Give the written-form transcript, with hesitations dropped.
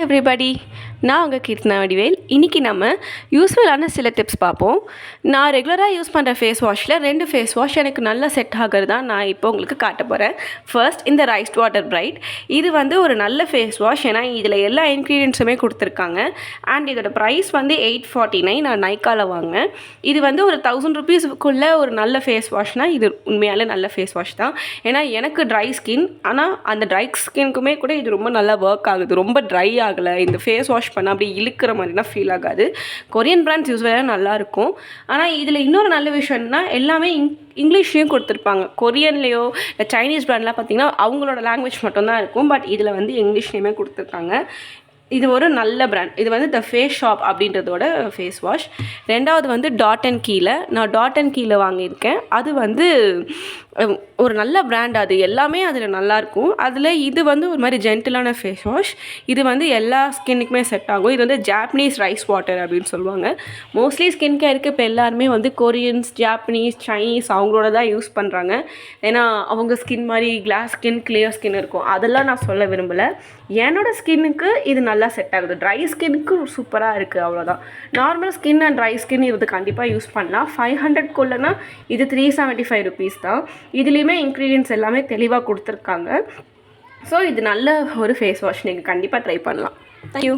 Everybody, நான் உங்கள் கீர்த்தனா வடிவேல். இன்றைக்கி நம்ம யூஸ்ஃபுல்லான சில டிப்ஸ் பார்ப்போம். நான் ரெகுலராக யூஸ் பண்ணுற ஃபேஸ் வாஷில் 2 ஃபேஸ் வாஷ் எனக்கு நல்லா செட் ஆகிறது தான் நான் இப்போ உங்களுக்கு காட்ட போகிறேன். ஃபர்ஸ்ட், இந்த ரைஸ் வாட்டர் பிரைட். இது வந்து ஒரு நல்ல ஃபேஸ் வாஷ். ஏன்னா இதில் எல்லா இன்க்ரீடியன்ஸுமே கொடுத்துருக்காங்க. அண்ட் இதோட ப்ரைஸ் வந்து 849. நான் நைக்காவில் வாங்கினேன். இது வந்து ஒரு 1000 ருபீஸுக்குள்ளே ஒரு நல்ல ஃபேஸ் வாஷ்னால் இது உண்மையாலே நல்ல ஃபேஸ் வாஷ் தான். ஏன்னா எனக்கு ட்ரை ஸ்கின், ஆனால் அந்த ட்ரை ஸ்கின்க்குமே கூட இது ரொம்ப நல்லா ஒர்க் ஆகுது. ரொம்ப ட்ரை ஆகலை. இந்த ஃபேஸ் வாஷ் பண்ணால் அப்படி இழுக்கிற மாதிரிலாம் ஃபீல் ஆகாது. கொரியன் பிராண்ட்ஸ் யூஸ்வலாக நல்லாயிருக்கும். ஆனால் இதில் இன்னொரு நல்ல விஷயம்னா எல்லாமே இங்கிலீஷ்லேயும் கொடுத்துருப்பாங்க. கொரியன்லேயோ இல்லை சைனீஸ் பிராண்ட்லாம் பார்த்திங்கன்னா அவங்களோட லாங்குவேஜ் மட்டும்தான் இருக்கும். பட் இதில் வந்து இங்கிலீஷ்லேயுமே கொடுத்துருக்காங்க. இது ஒரு நல்ல பிராண்ட். இது வந்து த ஃபேஸ் ஷாப் அப்படின்றதோட ஃபேஸ் வாஷ். ரெண்டாவது வந்து டாட் அண்ட் கீல. நான் டாட் அண்ட் கீல வாங்கியிருக்கேன். அது வந்து ஒரு நல்ல பிராண்ட். அது எல்லாமே அதில் நல்லாயிருக்கும். அதில் இது வந்து ஒரு மாதிரி ஜென்டிலான ஃபேஸ் வாஷ். இது வந்து எல்லா ஸ்கின்னுக்குமே செட் ஆகும். இது வந்து ஜாப்பனீஸ் ரைஸ் வாட்டர் அப்படின்னு சொல்லுவாங்க. மோஸ்ட்லி ஸ்கின் கேருக்கு இப்போ எல்லாருமே வந்து கொரியன்ஸ், ஜாப்பனீஸ், சைனீஸ் அவங்களோட தான் யூஸ் பண்ணுறாங்க. ஏன்னா அவங்க ஸ்கின் மாதிரி கிளாஸ் ஸ்கின், கிளியர் ஸ்கின் இருக்கும். அதெல்லாம் நான் சொல்ல விரும்பலை. என்னோடய ஸ்கின்னுக்கு இது நல்லா செட் ஆகுது. ட்ரை ஸ்கின்னுக்கு சூப்பராக இருக்குது, அவ்வளோதான். Normal skin and dry skin இது கண்டிப்பாக யூஸ் பண்ணலாம். 500 இது 375 ருபீஸ் தான். இதுலேயுமே இன்க்ரீடியன்ஸ் எல்லாமே தெளிவாக கொடுத்துருக்காங்க. ஸோ இது நல்ல ஒரு ஃபேஸ் வாஷ். நீங்கள் கண்டிப்பாக ட்ரை பண்ணலாம். தேங்க்யூ.